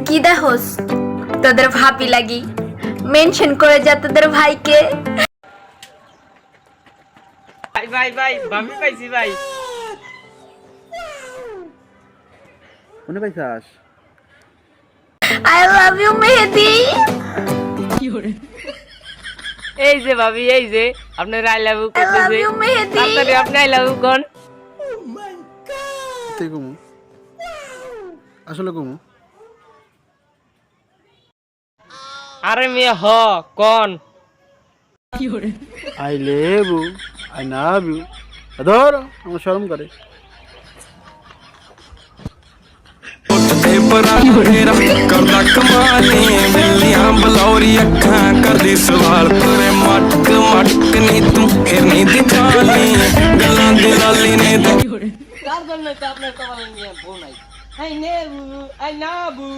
কি দেখোস তোদের ভাবি লাগি মেনশন করে যা তোদের ভাইকে। ভাই ভাই ভাই ভাবি পাইছি ভাই। কোনে পাইছাস? আই লাভ ইউ মেহেদি। এই যে ভাবি, এই যে আপনার I love you I love করতেছে। ইউ মেহেদি। তাড়াতাড়ি আপনি আই লাভ ইউ কোন। তুই কমু আসলে কমু আরে মেয়ে হ কোন। I love you, I love you. ধর আমার শরম করে। करदा कमाली बिल्लियां बलौरी अखां करदी सवाल तेरे मटक मटक नी तू हिरनी दी चाली गल्लां दी लाली ने তার জন্য তো আপনার কপালে নিয়ে বউ নাই। আই নেবু আই নাবু।